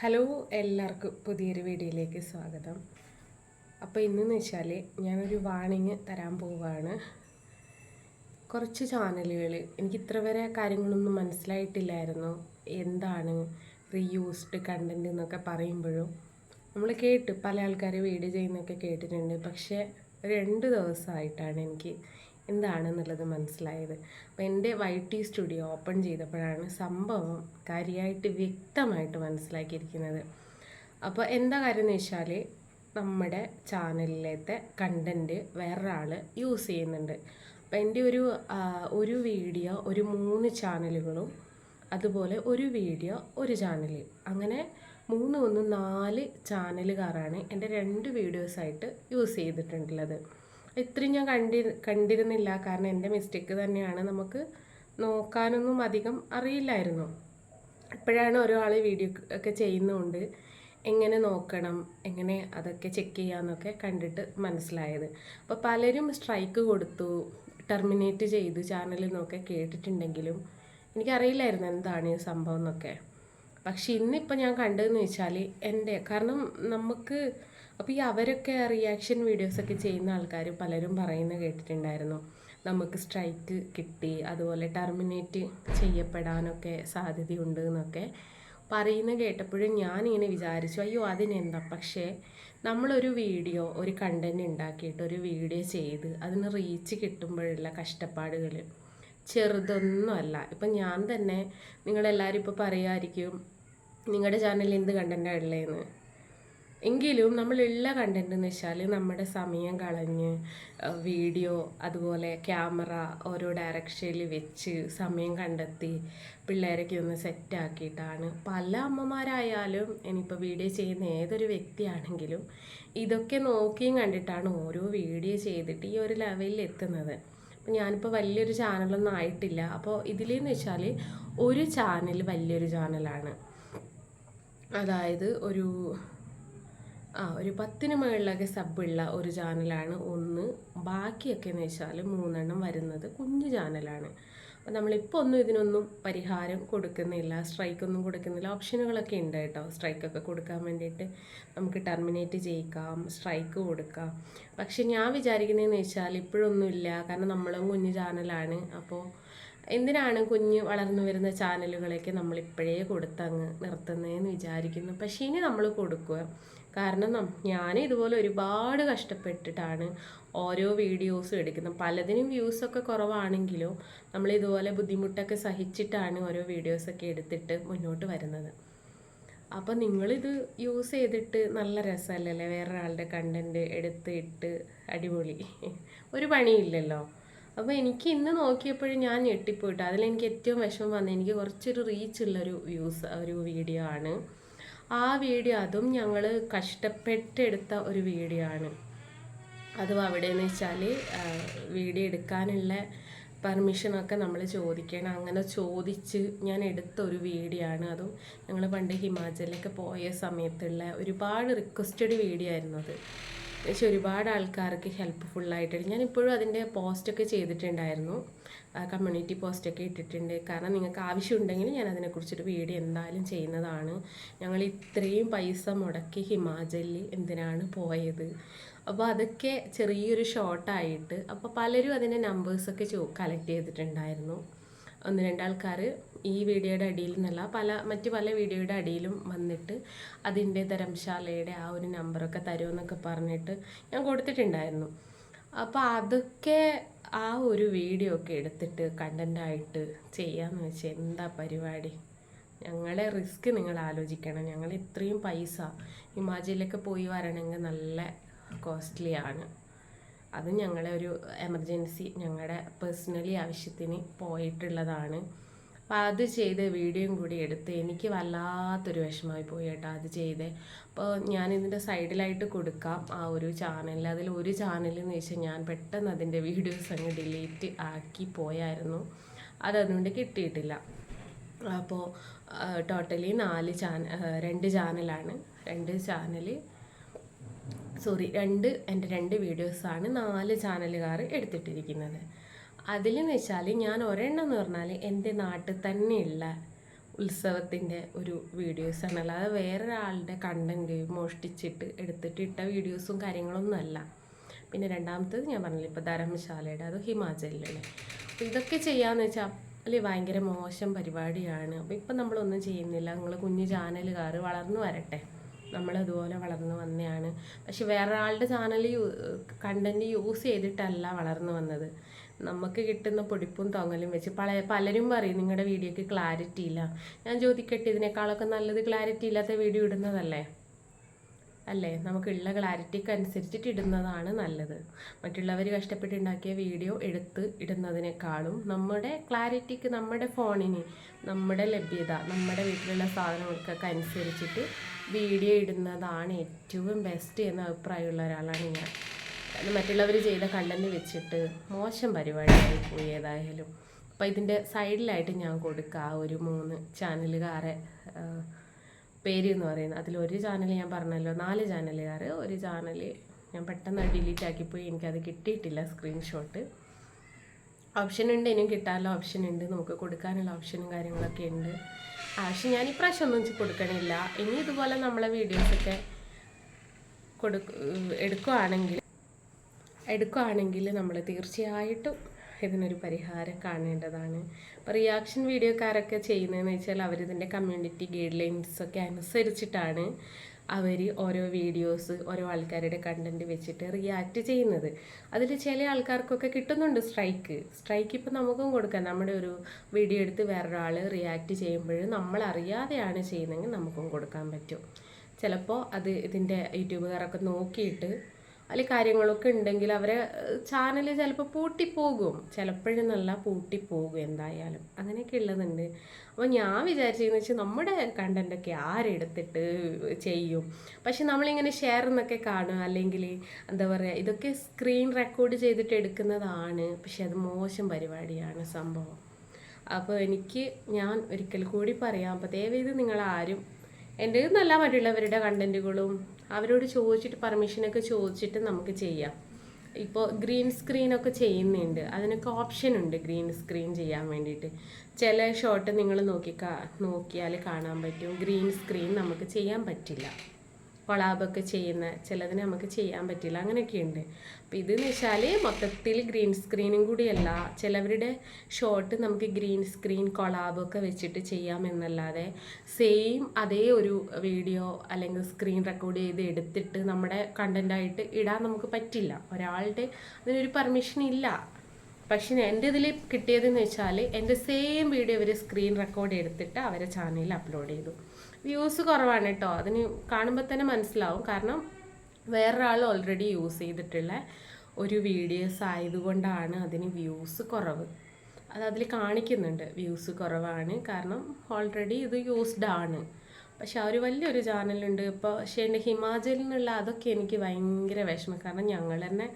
Hello, എല്ലാവർക്കും പുതിയൊരു വീഡിയോയിലേക്ക് സ്വാഗതം. അപ്പോൾ ഇന്നെന്ന് വെച്ചാൽ ഞാനൊരു വാണിങ് തരാൻ പോവുകയാണ്. കുറച്ച് ചാനലുകൾ എനിക്ക് ഇത്ര വരെ കാര്യങ്ങളൊന്നും മനസ്സിലായിട്ടില്ലായിരുന്നു. എന്താണ് റീയൂസ്ഡ് കണ്ടൻറ്റ് എന്നൊക്കെ പറയുമ്പോഴും നമ്മൾ പല ആൾക്കാർ വീഡിയോ ചെയ്യുന്നതൊക്കെ കേട്ടിട്ടുണ്ട്. പക്ഷേ 2 ദിവസമായിട്ടാണ് എനിക്ക് എന്താണെന്നുള്ളത് മനസ്സിലായത്. അപ്പോൾ എൻ്റെ YT സ്റ്റുഡിയോ ഓപ്പൺ ചെയ്തപ്പോഴാണ് സംഭവം കാര്യമായിട്ട് വ്യക്തമായിട്ട് മനസ്സിലാക്കിയിരിക്കുന്നത്. അപ്പോൾ എന്താ കാര്യം എന്ന് വെച്ചാൽ, നമ്മുടെ ചാനലിലത്തെ കണ്ടൻറ്റ് വേറൊരാൾ യൂസ് ചെയ്യുന്നുണ്ട്. അപ്പോൾ എൻ്റെ ഒരു വീഡിയോ 3 ചാനലുകളും, അതുപോലെ ഒരു വീഡിയോ ഒരു ചാനൽ, അങ്ങനെ 4 ചാനലുകാരാണ് എൻ്റെ 2 വീഡിയോസായിട്ട് യൂസ് ചെയ്തിട്ടുള്ളത്. ഇത്രയും ഞാൻ കണ്ടിരുന്നില്ല. കാരണം എൻ്റെ മിസ്റ്റേക്ക് തന്നെയാണ്. നമുക്ക് നോക്കാനൊന്നും അധികം അറിയില്ലായിരുന്നു. ഇപ്പോഴാണ് ഒരാൾ വീഡിയോ ഒക്കെ ചെയ്യുന്നതുകൊണ്ട് എങ്ങനെ നോക്കണം, എങ്ങനെ അതൊക്കെ ചെക്ക് ചെയ്യാമെന്നൊക്കെ കണ്ടിട്ട് മനസ്സിലായത്. അപ്പോൾ പലരും സ്ട്രൈക്ക് കൊടുത്തു, ടെർമിനേറ്റ് ചെയ്തു ചാനലിൽ നിന്നൊക്കെ കേട്ടിട്ടുണ്ടെങ്കിലും എനിക്കറിയില്ലായിരുന്നു എന്താണ് ഈ സംഭവം എന്നൊക്കെ. പക്ഷെ ഇന്നിപ്പോൾ ഞാൻ കണ്ടതെന്ന് വെച്ചാൽ കാരണം നമുക്ക് അപ്പോൾ ഈ അവരൊക്കെ റിയാക്ഷൻ വീഡിയോസൊക്കെ ചെയ്യുന്ന ആൾക്കാർ പലരും പറയുന്നത് കേട്ടിട്ടുണ്ടായിരുന്നു, നമുക്ക് സ്ട്രൈക്ക് കിട്ടി, അതുപോലെ ടെർമിനേറ്റ് ചെയ്യപ്പെടാനൊക്കെ സാധ്യതയുണ്ട് എന്നൊക്കെ പറയുന്നത് കേട്ടപ്പോഴും ഞാനിങ്ങനെ വിചാരിച്ചു, അയ്യോ അതിനെന്താ. പക്ഷേ നമ്മളൊരു വീഡിയോ, ഒരു കണ്ടൻറ് ഉണ്ടാക്കിയിട്ട് ഒരു വീഡിയോ ചെയ്ത് അതിന് റീച്ച് കിട്ടുമ്പോഴുള്ള കഷ്ടപ്പാടുകൾ ചെറുതൊന്നുമല്ല. ഇപ്പം ഞാൻ തന്നെ, നിങ്ങളെല്ലാവരും ഇപ്പോൾ പറയുമായിരിക്കും നിങ്ങളുടെ ചാനലിൽ എന്ത് കണ്ടൻറ്റാണ് ഉള്ളതെന്ന്. എങ്കിലും നമ്മളുള്ള കണ്ടൻറ്റ് എന്ന് വെച്ചാൽ നമ്മുടെ സമയം കളഞ്ഞ് വീഡിയോ, അതുപോലെ ക്യാമറ ഓരോ ഡയറക്ഷനിൽ വെച്ച് സമയം കണ്ടെത്തി പിള്ളേരൊക്കെ ഒന്ന് സെറ്റാക്കിയിട്ടാണ് പല അമ്മമാരായാലും, ഇനിയിപ്പോൾ വീഡിയോ ചെയ്യുന്ന ഏതൊരു വ്യക്തിയാണെങ്കിലും ഇതൊക്കെ നോക്കിയും കണ്ടിട്ടാണ് ഓരോ വീഡിയോ ചെയ്തിട്ട് ഈ ഒരു ലെവലിൽ എത്തുന്നത്. അപ്പം ഞാനിപ്പോൾ വലിയൊരു ചാനലൊന്നും ആയിട്ടില്ല. അപ്പോൾ ഇതിലെന്ന് വെച്ചാൽ ഒരു ചാനൽ വലിയൊരു ചാനലാണ്. അതായത് ഒരു 10ന് മുകളിലൊക്കെ സബ്ബുള്ള ഒരു ചാനലാണ് ഒന്ന്. ബാക്കിയൊക്കെ എന്ന് വെച്ചാൽ 3 വരുന്നത് കുഞ്ഞു ചാനലാണ്. അപ്പോൾ നമ്മളിപ്പോൾ ഇതിനൊന്നും പരിഹാരം കൊടുക്കുന്നില്ല, സ്ട്രൈക്കൊന്നും കൊടുക്കുന്നില്ല. ഓപ്ഷനുകളൊക്കെ ഉണ്ട് കേട്ടോ. സ്ട്രൈക്കൊക്കെ കൊടുക്കാൻ വേണ്ടിയിട്ട് നമുക്ക് ടെർമിനേറ്റ് ചെയ്യിക്കാം, സ്ട്രൈക്ക് കൊടുക്കാം. പക്ഷെ ഞാൻ വിചാരിക്കുന്നതെന്ന് വെച്ചാൽ ഇപ്പോഴൊന്നുമില്ല. കാരണം നമ്മളും കുഞ്ഞു ചാനലാണ്. അപ്പോൾ എന്തിനാണ് കുഞ്ഞ് വളർന്നു വരുന്ന ചാനലുകളൊക്കെ നമ്മളിപ്പോഴേ കൊടുത്തങ്ങ് നിർത്തുന്നതെന്ന് വിചാരിക്കുന്നു. പക്ഷേ ഇനി നമ്മൾ കൊടുക്കുക. കാരണം ഞാൻ ഇതുപോലെ ഒരുപാട് കഷ്ടപ്പെട്ടിട്ടാണ് ഓരോ വീഡിയോസും എടുക്കുന്നത്. പലതിനും വ്യൂസൊക്കെ കുറവാണെങ്കിലും നമ്മളിതുപോലെ ബുദ്ധിമുട്ടൊക്കെ സഹിച്ചിട്ടാണ് ഓരോ വീഡിയോസൊക്കെ എടുത്തിട്ട് മുന്നോട്ട് വരുന്നത്. അപ്പോൾ നിങ്ങളിത് യൂസ് ചെയ്തിട്ട് നല്ല രസമല്ലേ, വേറൊരാളുടെ കണ്ടൻറ്റ് എടുത്തിട്ട് അടിപൊളി, ഒരു പണിയില്ലല്ലോ. അപ്പോൾ എനിക്ക് ഇന്ന് നോക്കിയപ്പോഴും ഞാൻ ഞെട്ടിപ്പോയിട്ട്, അതിലെനിക്ക് ഏറ്റവും വിഷമം വന്നത്, എനിക്ക് കുറച്ചൊരു റീച്ചുള്ളൊരു ഒരു വീഡിയോ ആണ്. ആ വീഡിയോ അതും ഞങ്ങൾ കഷ്ടപ്പെട്ടെടുത്ത ഒരു വീഡിയോ ആണ്. അതും അവിടെയെന്ന് വെച്ചാൽ വീഡിയോ എടുക്കാനുള്ള പെർമിഷനൊക്കെ നമ്മൾ ചോദിക്കണം. അങ്ങനെ ചോദിച്ച് ഞാൻ എടുത്ത ഒരു വീഡിയോ ആണ്. അതും ഞങ്ങൾ പണ്ട് ഹിമാചലിലൊക്കെ പോയ സമയത്തുള്ള ഒരുപാട് റിക്വസ്റ്റഡ് വീഡിയോ ആയിരുന്നു അത്. പക്ഷെ ഒരുപാട് ആൾക്കാർക്ക് ഹെൽപ്പ്ഫുള്ളായിട്ടുണ്ട്. ഞാനിപ്പോഴും അതിൻ്റെ പോസ്റ്റൊക്കെ ചെയ്തിട്ടുണ്ടായിരുന്നു, കമ്മ്യൂണിറ്റി പോസ്റ്റൊക്കെ ഇട്ടിട്ടുണ്ട്. കാരണം നിങ്ങൾക്ക് ആവശ്യമുണ്ടെങ്കിൽ ഞാൻ അതിനെക്കുറിച്ചൊരു വീഡിയോ എന്തായാലും ചെയ്യുന്നതാണ്. ഞങ്ങൾ ഇത്രയും പൈസ മുടക്കി ഹിമാചലിൽ എന്തിനാണ് പോയത്. അപ്പോൾ അതൊക്കെ ചെറിയൊരു ഷോർട്ടായിട്ട്, അപ്പോൾ പലരും അതിൻ്റെ നമ്പേഴ്സൊക്കെ കളക്ട് ചെയ്തിട്ടുണ്ടായിരുന്നു. 1-2 ആൾക്കാർ ഈ വീഡിയോയുടെ അടിയിൽ നിന്നല്ല, മറ്റു പല വീഡിയോയുടെ അടിയിലും വന്നിട്ട് അതിൻ്റെ ധർമ്മശാലയുടെ ആ ഒരു നമ്പറൊക്കെ തരുമെന്നൊക്കെ പറഞ്ഞിട്ട് ഞാൻ കൊടുത്തിട്ടുണ്ടായിരുന്നു. അപ്പോൾ അതൊക്കെ ആ ഒരു വീഡിയോ ഒക്കെ എടുത്തിട്ട് കണ്ടൻ്റായിട്ട് ചെയ്യാമെന്ന് വെച്ചാൽ എന്താ പരിപാടി. ഞങ്ങളുടെ റിസ്ക് നിങ്ങൾ ആലോചിക്കണം. ഞങ്ങൾ ഇത്രയും പൈസ ഹിമാചലിലൊക്കെ പോയി വരണമെങ്കിൽ നല്ല കോസ്റ്റ്ലി ആണ്. അത് ഞങ്ങളെ ഒരു എമർജൻസി, ഞങ്ങളുടെ പേഴ്സണലി ആവശ്യത്തിന് പോയിട്ടുള്ളതാണ്. അപ്പോൾ അത് ചെയ്ത് വീഡിയോയും കൂടി എടുത്ത് എനിക്ക് വല്ലാത്തൊരു വിഷമമായി പോയി കേട്ടോ അത് ചെയ്തേ. അപ്പോൾ ഞാനിതിൻ്റെ സൈഡിലായിട്ട് കൊടുക്കാം ആ ഒരു ചാനലിൽ. അതിൽ ഒരു ചാനലെന്ന് വെച്ചാൽ ഞാൻ പെട്ടെന്ന് അതിൻ്റെ വീഡിയോസ് അങ്ങ് ഡിലീറ്റ് ആക്കി പോയായിരുന്നു. അതുകൊണ്ട് കിട്ടിയിട്ടില്ല. അപ്പോൾ ടോട്ടലി 2 ചാനലാണ്. എൻ്റെ 2 വീഡിയോസാണ് 4 ചാനലുകാർ എടുത്തിട്ടിരിക്കുന്നത്. അതിലെന്ന് വെച്ചാൽ ഞാൻ ഒരെണ്ണം എന്ന് പറഞ്ഞാൽ എൻ്റെ നാട്ടിൽ തന്നെയുള്ള ഉത്സവത്തിൻ്റെ ഒരു വീഡിയോസാണ്, അല്ലാതെ വേറൊരാളുടെ കണ്ടൻറ്റ് മോഷ്ടിച്ചിട്ട് എടുത്തിട്ട് ഇട്ട വീഡിയോസും കാര്യങ്ങളൊന്നും അല്ല. പിന്നെ രണ്ടാമത്തത് ഞാൻ പറഞ്ഞില്ല, ഇപ്പോൾ ധർമ്മശാലയുടെ, അത് ഹിമാചലിലല്ലേ. അപ്പോൾ ഇതൊക്കെ ചെയ്യാമെന്ന് വെച്ചാൽ അല്ലെ ഭയങ്കര മോശം പരിപാടിയാണ്. അപ്പോൾ ഇപ്പം നമ്മളൊന്നും ചെയ്യുന്നില്ല, നിങ്ങൾ കുഞ്ഞു ചാനലുകാർ വളർന്നു വരട്ടെ, നമ്മളതുപോലെ വളർന്നു വന്നതാണ്. പക്ഷെ വേറൊരാളുടെ ചാനൽ കണ്ടൻറ്റ് യൂസ് ചെയ്തിട്ടല്ല വളർന്നു വന്നത്. നമുക്ക് കിട്ടുന്ന പൊടിപ്പും തൊങ്ങലും വെച്ച് പലരും പറയും നിങ്ങളുടെ വീഡിയോക്ക് ക്ലാരിറ്റി ഇല്ല. ഞാൻ ചോദിക്കട്ടെ, ഇതിനേക്കാളൊക്കെ നല്ലത് ക്ലാരിറ്റി ഇല്ലാത്ത വീഡിയോ ഇടുന്നതല്ലേ? അല്ലേ? നമുക്കുള്ള ക്ലാരിറ്റിക്ക് അനുസരിച്ചിട്ട് ഇടുന്നതാണ് നല്ലത്. മറ്റുള്ളവർ കഷ്ടപ്പെട്ടുണ്ടാക്കിയ വീഡിയോ എടുത്ത് ഇടുന്നതിനേക്കാളും നമ്മുടെ ക്ലാരിറ്റിക്ക്, നമ്മുടെ ഫോണിന്, നമ്മുടെ ലഭ്യത, നമ്മുടെ വീട്ടിലുള്ള സാധനങ്ങൾക്കൊക്കെ അനുസരിച്ചിട്ട് വീഡിയോ ഇടുന്നതാണ് ഏറ്റവും ബെസ്റ്റ് എന്ന അഭിപ്രായമുള്ള ഒരാളാണ് ഞാൻ. മറ്റുള്ളവർ ചെയ്ത കണ്ടന്റ് വെച്ചിട്ട് മോശം പരിപാടിയായി പോയി ഏതായാലും. അപ്പോൾ ഇതിൻ്റെ സൈഡിലായിട്ട് ഞാൻ കൊടുക്കുക ഒരു 3 ചാനലുകാരെ പേര് എന്ന് പറയുന്നത്. അതിലൊരു ചാനൽ ഞാൻ പറഞ്ഞല്ലോ 4 ചാനലുകാർ, ഒരു ചാനൽ ഞാൻ പെട്ടെന്ന് ഡിലീറ്റ് ആക്കിപ്പോയി, എനിക്കത് കിട്ടിയിട്ടില്ല സ്ക്രീൻഷോട്ട്. ഓപ്ഷൻ ഉണ്ട്, ഇനിയും കിട്ടാനുള്ള ഓപ്ഷൻ ഉണ്ട്, നമുക്ക് കൊടുക്കാനുള്ള ഓപ്ഷനും കാര്യങ്ങളൊക്കെ ഉണ്ട്. പക്ഷെ ഞാൻ ഇപ്രാവശ്യം ഒന്നും കൊടുക്കണില്ല. ഇനി ഇതുപോലെ നമ്മളെ വീഡിയോസൊക്കെ എടുക്കുകയാണെങ്കിൽ നമ്മൾ തീർച്ചയായിട്ടും ഇതിനൊരു പരിഹാരം കാണേണ്ടതാണ്. അപ്പോൾ റിയാക്ഷൻ വീഡിയോക്കാരൊക്കെ ചെയ്യുന്നതെന്ന് വെച്ചാൽ അവരിതിൻ്റെ കമ്മ്യൂണിറ്റി ഗൈഡ് ലൈൻസൊക്കെ അനുസരിച്ചിട്ടാണ് അവർ ഓരോ വീഡിയോസ് ഓരോ ആൾക്കാരുടെ കണ്ടൻറ്റ് വെച്ചിട്ട് റിയാക്ട് ചെയ്യുന്നത്. അതിൽ ചില ആൾക്കാർക്കൊക്കെ കിട്ടുന്നുണ്ട് സ്ട്രൈക്ക് ഇപ്പോൾ നമുക്കും കൊടുക്കാം. നമ്മുടെ ഒരു വീഡിയോ എടുത്ത് വേറൊരാൾ റിയാക്ട് ചെയ്യുമ്പോൾ നമ്മളറിയാതെയാണ് ചെയ്യുന്നതെങ്കിൽ നമുക്കും കൊടുക്കാൻ പറ്റും. ചിലപ്പോൾ അത് ഇതിൻ്റെ യൂട്യൂബുകാരൊക്കെ നോക്കിയിട്ട് അതിൽ കാര്യങ്ങളൊക്കെ ഉണ്ടെങ്കിൽ അവരെ ചാനൽ ചിലപ്പോൾ പൂട്ടിപ്പോകും, ചിലപ്പോഴും നല്ല പൂട്ടിപ്പോകും എന്തായാലും, അങ്ങനെയൊക്കെ ഉള്ളതുണ്ട്. അപ്പോൾ ഞാൻ വിചാരിച്ചതെന്ന് വെച്ചാൽ നമ്മുടെ കണ്ടൻറ്റൊക്കെ ആരെടുത്തിട്ട് ചെയ്യും. പക്ഷെ നമ്മളിങ്ങനെ ഷെയർ എന്നൊക്കെ കാണുക, അല്ലെങ്കിൽ എന്താ പറയുക, ഇതൊക്കെ സ്ക്രീൻ റെക്കോർഡ് ചെയ്തിട്ട് എടുക്കുന്നതാണ്. പക്ഷെ അത് മോശം പരിപാടിയാണ് സംഭവം. അപ്പോൾ ഞാൻ ഒരിക്കൽ കൂടി പറയാം, അപ്പോൾ ദയവേത് നിങ്ങളാരും എൻ്റെ നല്ല മറ്റുള്ളവരുടെ കണ്ടൻറ്റുകളും അവരോട് ചോദിച്ചിട്ട് പെർമിഷനൊക്കെ ചോദിച്ചിട്ട് നമുക്ക് ചെയ്യാം. ഇപ്പോൾ ഗ്രീൻ സ്ക്രീനൊക്കെ ചെയ്യുന്നുണ്ട്, അതിനൊക്കെ ഓപ്ഷൻ ഉണ്ട് ഗ്രീൻ സ്ക്രീൻ ചെയ്യാൻ വേണ്ടിയിട്ട്. ചില ഷോട്ട് നിങ്ങൾ നോക്കിയാൽ കാണാൻ പറ്റും ഗ്രീൻ സ്ക്രീൻ നമുക്ക് ചെയ്യാൻ പറ്റില്ല. കൊളാബൊക്കെ ചെയ്യുന്ന ചിലതിന് നമുക്ക് ചെയ്യാൻ പറ്റില്ല, അങ്ങനെയൊക്കെയുണ്ട്. അപ്പോൾ ഇതെന്ന് വെച്ചാൽ മൊത്തത്തിൽ ഗ്രീൻ സ്ക്രീനും കൂടിയല്ല, ചിലവരുടെ ഷോട്ട് നമുക്ക് ഗ്രീൻ സ്ക്രീൻ കൊളാബൊക്കെ വെച്ചിട്ട് ചെയ്യാമെന്നല്ലാതെ സെയിം അതേ ഒരു വീഡിയോ അല്ലെങ്കിൽ സ്ക്രീൻ റെക്കോർഡ് ചെയ്ത് എടുത്തിട്ട് നമ്മുടെ കണ്ടൻറ്റായിട്ട് ഇടാൻ നമുക്ക് പറ്റില്ല. ഒരാളുടെ അതിനൊരു പെർമിഷൻ ഇല്ല. പക്ഷെ എൻ്റെ ഇതിൽ കിട്ടിയതെന്ന് വെച്ചാൽ എൻ്റെ സെയിം വീഡിയോ ഇവർ സ്ക്രീൻ റെക്കോർഡ് എടുത്തിട്ട് അവരെ ചാനലിൽ അപ്ലോഡ് ചെയ്തു. വ്യൂസ് കുറവാണ് കേട്ടോ, അതിന് കാണുമ്പോൾ തന്നെ മനസ്സിലാവും. കാരണം വേറൊരാൾ ഓൾറെഡി യൂസ് ചെയ്തിട്ടുള്ള ഒരു വീഡിയോസ് ആയതുകൊണ്ടാണ് അതിന് വ്യൂസ് കുറവ്. അതിൽ കാണിക്കുന്നുണ്ട് വ്യൂസ് കുറവാണ്, കാരണം ഓൾറെഡി ഇത് യൂസ്ഡ് ആണ്. പക്ഷെ ആ ഒരു വലിയൊരു ചാനലുണ്ട് ഇപ്പോൾ. പക്ഷേ എൻ്റെ ഹിമാചലിൽ നിന്നുള്ള അതൊക്കെ എനിക്ക് ഭയങ്കര വിഷമം. കാരണം ഞങ്ങൾ തന്നെ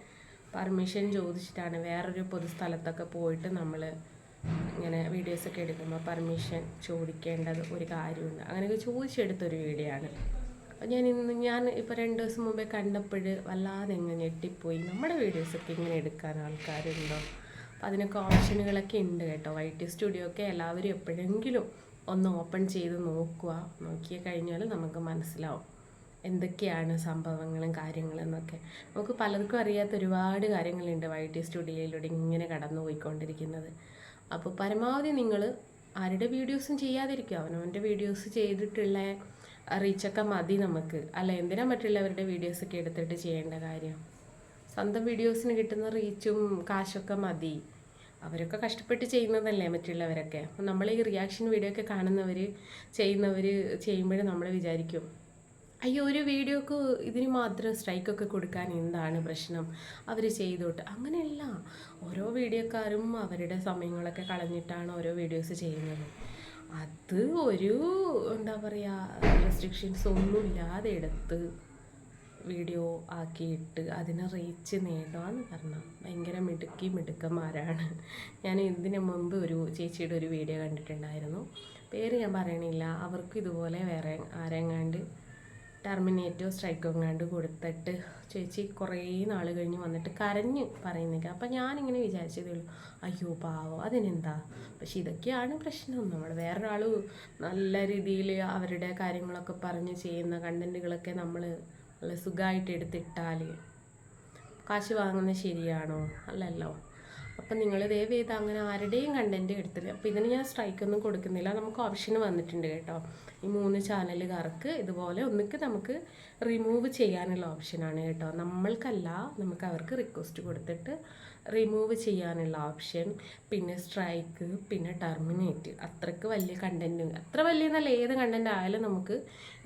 പെർമിഷൻ ചോദിച്ചിട്ടാണ് വേറൊരു പൊതുസ്ഥലത്തൊക്കെ പോയിട്ട് നമ്മൾ ഇങ്ങനെ വീഡിയോസൊക്കെ എടുക്കുമ്പോൾ പെർമിഷൻ ചോദിക്കേണ്ടത് ഒരു കാര്യമുണ്ട്. അങ്ങനെയൊക്കെ ചോദിച്ചെടുത്തൊരു വീഡിയോ ആണ്. അപ്പോൾ ഞാൻ ഇപ്പോൾ 2 ദിവസം മുമ്പേ കണ്ടപ്പോൾ വല്ലാതെ എങ്ങനെ ഞെട്ടിപ്പോയി. നമ്മുടെ വീഡിയോസൊക്കെ ഇങ്ങനെ എടുക്കാൻ ആൾക്കാരുണ്ടോ? അപ്പോൾ അതിനൊക്കെ ഓപ്ഷനുകളൊക്കെ ഉണ്ട് കേട്ടോ. YT സ്റ്റുഡിയോ ഒക്കെ എല്ലാവരും എപ്പോഴെങ്കിലും ഒന്ന് ഓപ്പൺ ചെയ്ത് നോക്കിയ കഴിഞ്ഞാൽ നമുക്ക് മനസ്സിലാവും എന്തൊക്കെയാണ് സംഭവങ്ങളും കാര്യങ്ങളെന്നൊക്കെ. നമുക്ക് പലർക്കും അറിയാത്ത ഒരുപാട് കാര്യങ്ങളുണ്ട് YT സ്റ്റുഡിയോയിലൂടെ ഇങ്ങനെ കടന്നു പോയിക്കൊണ്ടിരിക്കുന്നത്. അപ്പോൾ പരമാവധി നിങ്ങൾ ആരുടെ വീഡിയോസും ചെയ്യാതിരിക്കുക. അവനവൻ്റെ വീഡിയോസ് ചെയ്തിട്ടുള്ള റീച്ചൊക്കെ മതി നമുക്ക്. അല്ല, എന്തിനാ മറ്റുള്ളവരുടെ വീഡിയോസൊക്കെ എടുത്തിട്ട് ചെയ്യേണ്ട കാര്യം? സ്വന്തം വീഡിയോസിന് കിട്ടുന്ന റീച്ചും കാശൊക്കെ മതി. അവരൊക്കെ കഷ്ടപ്പെട്ട് ചെയ്യുന്നതല്ലേ മറ്റുള്ളവരൊക്കെ. അപ്പം നമ്മൾ ഈ റിയാക്ഷൻ വീഡിയോ ഒക്കെ ചെയ്യുമ്പോൾ നമ്മൾ വിചാരിക്കും, അയ്യോ ഒരു വീഡിയോക്ക് ഇതിന് മാത്രം സ്ട്രൈക്കൊക്കെ കൊടുക്കാൻ എന്താണ് പ്രശ്നം, അവർ ചെയ്തോട്ട്. അങ്ങനെയല്ല, ഓരോ വീഡിയോക്കാരും അവരുടെ സമയങ്ങളൊക്കെ കളഞ്ഞിട്ടാണ് ഓരോ വീഡിയോസ് ചെയ്യുന്നത്. അത് ഒരു എന്താ പറയുക, റെസ്ട്രിക്ഷൻസ് ഒന്നുമില്ലാതെ എടുത്ത് വീഡിയോ ആക്കിയിട്ട് അതിനെ റീച്ച് നേടാന്ന് പറഞ്ഞാൽ ഭയങ്കര മിടുക്കന്മാരാണ്. ഞാൻ ഇതിന് മുമ്പ് ഒരു ചേച്ചിയുടെ ഒരു വീഡിയോ കണ്ടിട്ടുണ്ടായിരുന്നു, പേര് ഞാൻ പറയണില്ല. അവർക്ക് ഇതുപോലെ വേറെ ആരെങ്ങാണ്ട് ടെർമിനേറ്റോ സ്ട്രൈക്കോ എങ്ങാണ്ട് കൊടുത്തിട്ട് ചേച്ചി കുറേ നാൾ കഴിഞ്ഞ് വന്നിട്ട് കരഞ്ഞ് പറയുന്നേക്കാം. അപ്പം ഞാനിങ്ങനെ വിചാരിച്ചതേ ഉള്ളൂ, അയ്യോ പാവം അതിനെന്താ. പക്ഷെ ഇതൊക്കെയാണ് പ്രശ്നം. നമ്മൾ വേറൊരാൾ നല്ല രീതിയിൽ അവരുടെ കാര്യങ്ങളൊക്കെ പറഞ്ഞ് ചെയ്യുന്ന കണ്ടൻറ്റുകളൊക്കെ നമ്മൾ നല്ല സുഖമായിട്ട് എടുത്തിട്ടാൽ കാശ് വാങ്ങുന്നത് ശരിയാണോ? അല്ലല്ലോ. അപ്പം നിങ്ങൾ ദയവ് ചെയ്ത് അങ്ങനെ ആരുടെയും കണ്ടൻറ്റ് എടുത്തില്ല. അപ്പോൾ ഇതിന് ഞാൻ സ്ട്രൈക്കൊന്നും കൊടുക്കുന്നില്ല. നമുക്ക് ഓപ്ഷൻ വന്നിട്ടുണ്ട് കേട്ടോ. ഈ 3 ചാനലുകാർക്ക് ഇതുപോലെ ഒന്നിക്ക് നമുക്ക് റിമൂവ് ചെയ്യാനുള്ള ഓപ്ഷനാണ് കേട്ടോ. നമ്മൾക്കല്ല, നമുക്ക് അവർക്ക് റിക്വസ്റ്റ് കൊടുത്തിട്ട് റിമൂവ് ചെയ്യാനുള്ള ഓപ്ഷൻ, പിന്നെ സ്ട്രൈക്ക്, പിന്നെ ടെർമിനേറ്റ്. അത്രയ്ക്ക് വലിയ കണ്ടൻറ്റ്, അത്ര വലിയ നല്ല ഏത് കണ്ടൻറ്റ് ആയാലും നമുക്ക്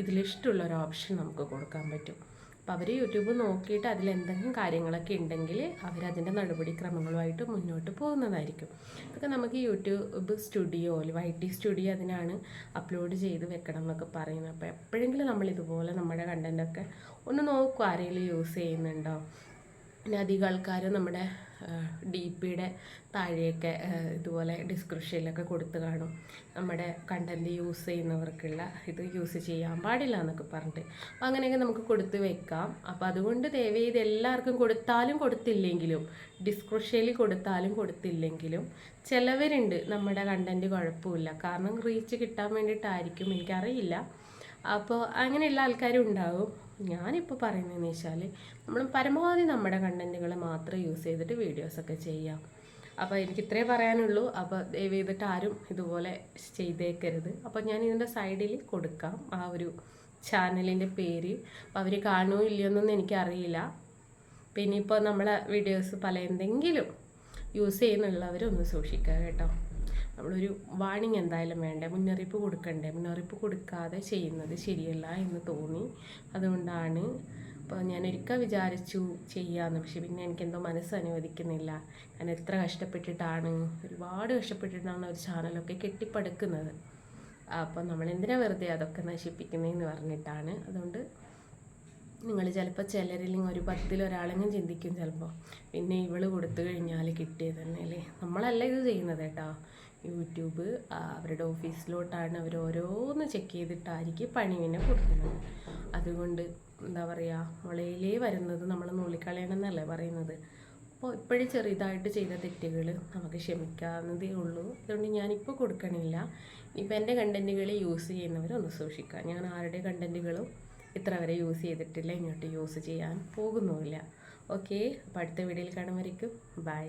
ഇതിലിഷ്ടമുള്ള ഒരു ഓപ്ഷൻ നമുക്ക് കൊടുക്കാൻ പറ്റും. അപ്പോൾ അവർ യൂട്യൂബ് നോക്കിയിട്ട് അതിലെന്തെങ്കിലും കാര്യങ്ങളൊക്കെ ഉണ്ടെങ്കിൽ അവരതിൻ്റെ നടപടിക്രമങ്ങളുമായിട്ട് മുന്നോട്ട് പോകുന്നതായിരിക്കും. അതൊക്കെ നമുക്ക് യൂട്യൂബ് സ്റ്റുഡിയോ, YT സ്റ്റുഡിയോ അതിനാണ് അപ്ലോഡ് ചെയ്ത് വെക്കണം എന്നൊക്കെ പറയുന്നത്. അപ്പോൾ എപ്പോഴെങ്കിലും നമ്മളിതുപോലെ നമ്മുടെ കണ്ടൻറ്റൊക്കെ ഒന്ന് നോക്കും, ആരെങ്കിലും യൂസ് ചെയ്യുന്നുണ്ടോ. പിന്നെ അധികം ആൾക്കാർ നമ്മുടെ DPയുടെ താഴെയൊക്കെ ഇതുപോലെ ഡിസ്ക്രിപ്ഷനിലൊക്കെ കൊടുത്ത് കാണും, നമ്മുടെ കണ്ടൻറ്റ് യൂസ് ചെയ്യുന്നവർക്കുള്ള ഇത് യൂസ് ചെയ്യാൻ പാടില്ല എന്നൊക്കെ പറഞ്ഞിട്ട്. അപ്പോൾ അങ്ങനെയൊക്കെ നമുക്ക് കൊടുത്ത് വെക്കാം. അപ്പോൾ അതുകൊണ്ട് ദയവ് ചെയ്ത് എല്ലാവർക്കും കൊടുത്താലും കൊടുത്തില്ലെങ്കിലും, ഡിസ്ക്രിപ്ഷനിൽ കൊടുത്താലും കൊടുത്തില്ലെങ്കിലും ചിലവരുണ്ട് നമ്മുടെ കണ്ടൻറ്റ് കുഴപ്പമില്ല, കാരണം റീച്ച് കിട്ടാൻ വേണ്ടിയിട്ടായിരിക്കും, എനിക്കറിയില്ല. അപ്പോൾ അങ്ങനെയുള്ള ആൾക്കാരും ഉണ്ടാവും. ഞാനിപ്പോൾ പറയുന്നതെന്ന് വെച്ചാൽ നമ്മൾ പരമാവധി നമ്മുടെ കണ്ടൻറ്റുകൾ മാത്രം യൂസ് ചെയ്തിട്ട് വീഡിയോസൊക്കെ ചെയ്യാം. അപ്പോൾ എനിക്ക് ഇത്രേ പറയാനുള്ളൂ. അപ്പോൾ ദയവ് ചെയ്തിട്ട് ആരും ഇതുപോലെ ചെയ്തേക്കരുത്. അപ്പോൾ ഞാൻ ഇതിൻ്റെ സൈഡിൽ കൊടുക്കാം ആ ഒരു ചാനലിൻ്റെ പേര്. അപ്പോൾ അവർ കാണുമോ ഇല്ലയോ എന്നൊന്നും എനിക്കറിയില്ല. പിന്നെ ഇപ്പോൾ നമ്മളെ വീഡിയോസ് പല എന്തെങ്കിലും യൂസ് ചെയ്യുന്നുള്ളവരൊന്ന് സൂക്ഷിക്കുക കേട്ടോ. നമ്മളൊരു വാണിംഗ് എന്തായാലും വേണ്ടേ, മുന്നറിയിപ്പ് കൊടുക്കണ്ടേ. മുന്നറിയിപ്പ് കൊടുക്കാതെ ചെയ്യുന്നത് ശരിയല്ല എന്ന് തോന്നി, അതുകൊണ്ടാണ്. അപ്പോൾ ഞാൻ ഒരിക്കൽ വിചാരിച്ചു ചെയ്യാമെന്ന്, പക്ഷെ പിന്നെ എനിക്കെന്തോ മനസ്സ് അനുവദിക്കുന്നില്ല. ഞാൻ എത്ര കഷ്ടപ്പെട്ടിട്ടാണ്, ഒരുപാട് കഷ്ടപ്പെട്ടിട്ടാണ് ഒരു ചാനലൊക്കെ കെട്ടിപ്പടുക്കുന്നത്. അപ്പോൾ നമ്മളെന്തിനാ വെറുതെ അതൊക്കെ നശിപ്പിക്കുന്നതെന്ന് പറഞ്ഞിട്ടാണ്. അതുകൊണ്ട് നിങ്ങൾ ചിലപ്പോൾ ചിലരില്ലെങ്കിൽ ഒരു 10 ഒരാളെങ്കിലും ചിന്തിക്കും ചിലപ്പോൾ, പിന്നെ ഇവൾ കൊടുത്തു കഴിഞ്ഞാൽ കിട്ടിയത് തന്നെ അല്ലേ. നമ്മളല്ല ഇത് ചെയ്യുന്നത് കേട്ടോ. യൂട്യൂബ് അവരുടെ ഓഫീസിലോട്ടാണ് അവർ ഓരോന്ന് ചെക്ക് ചെയ്തിട്ടായിരിക്കും പണി പിന്നെ കൊടുക്കുന്നത്. അതുകൊണ്ട് എന്താ പറയുക, മുളയിലേ വരുന്നത് നമ്മൾ നുള്ളിക്കളയണമെന്നല്ലേ പറയുന്നത്. അപ്പോൾ ഇപ്പോഴും ചെറുതായിട്ട് ചെയ്ത തെറ്റുകൾ നമുക്ക് ക്ഷമിക്കാവുന്നതേ ഉള്ളൂ. അതുകൊണ്ട് ഞാനിപ്പോൾ കൊടുക്കണില്ല. ഇപ്പം എൻ്റെ കണ്ടൻറ്റുകൾ യൂസ് ചെയ്യുന്നവരൊന്ന് സൂക്ഷിക്കുക. ഞാൻ ആരുടെ കണ്ടൻറ്റുകളും ഇത്ര വരെ യൂസ് ചെയ്തിട്ടില്ല, ഇങ്ങോട്ട് യൂസ് ചെയ്യാൻ പോകുന്നുമില്ല. ഓക്കെ, അപ്പോൾ അടുത്ത വീഡിയോയിൽ കാണുമായിരിക്കും. ബൈ.